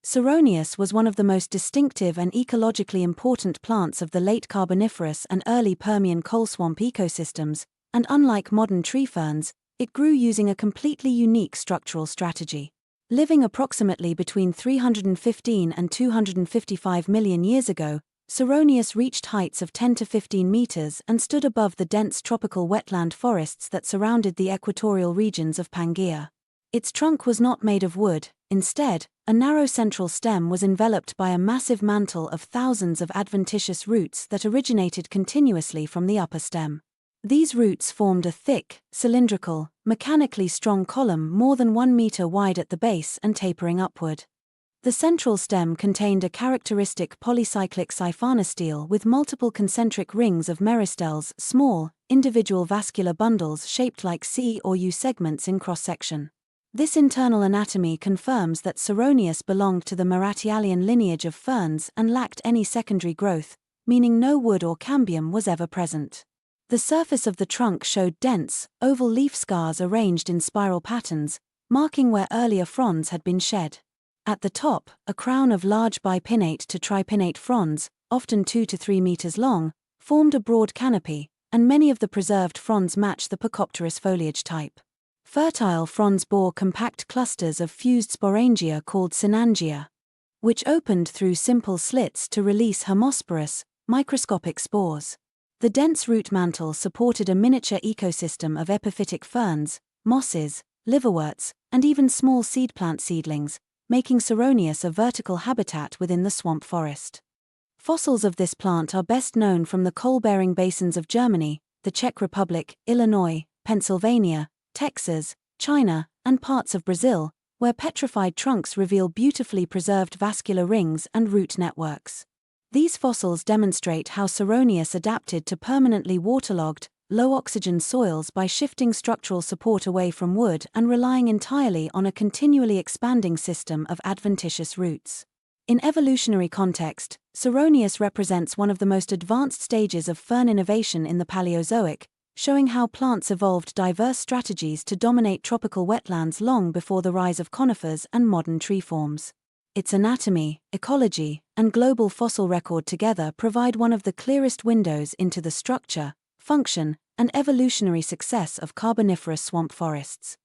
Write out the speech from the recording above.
Psaronius was one of the most distinctive and ecologically important plants of the late Carboniferous and early Permian coal swamp ecosystems, and unlike modern tree ferns, it grew using a completely unique structural strategy. Living approximately between 315 and 255 million years ago, Psaronius reached heights of 10 to 15 meters and stood above the dense tropical wetland forests that surrounded the equatorial regions of Pangaea. Its trunk was not made of wood. Instead, a narrow central stem was enveloped by a massive mantle of thousands of adventitious roots that originated continuously from the upper stem. These roots formed a thick, cylindrical, mechanically strong column more than 1 meter wide at the base and tapering upward. The central stem contained a characteristic polycyclic siphonostele with multiple concentric rings of meristeles, small, individual vascular bundles shaped like C or U segments in cross-section. This internal anatomy confirms that Psaronius belonged to the Marattialean lineage of ferns and lacked any secondary growth, meaning no wood or cambium was ever present. The surface of the trunk showed dense, oval leaf scars arranged in spiral patterns, marking where earlier fronds had been shed. At the top, a crown of large bipinnate to tripinnate fronds, often 2 to 3 meters long, formed a broad canopy, and many of the preserved fronds match the Pecopteris foliage type. Fertile fronds bore compact clusters of fused sporangia called synangia, which opened through simple slits to release hermosporous, microscopic spores. The dense root mantle supported a miniature ecosystem of epiphytic ferns, mosses, liverworts, and even small seed plant seedlings, making Psaronius a vertical habitat within the swamp forest. Fossils of this plant are best known from the coal-bearing basins of Germany, the Czech Republic, Illinois, Pennsylvania, Texas, China, and parts of Brazil, where petrified trunks reveal beautifully preserved vascular rings and root networks. These fossils demonstrate how Psaronius adapted to permanently waterlogged, low-oxygen soils by shifting structural support away from wood and relying entirely on a continually expanding system of adventitious roots. In evolutionary context, Psaronius represents one of the most advanced stages of fern innovation in the Paleozoic, showing how plants evolved diverse strategies to dominate tropical wetlands long before the rise of conifers and modern tree forms. Its anatomy, ecology, and global fossil record together provide one of the clearest windows into the structure, function, and evolutionary success of Carboniferous swamp forests.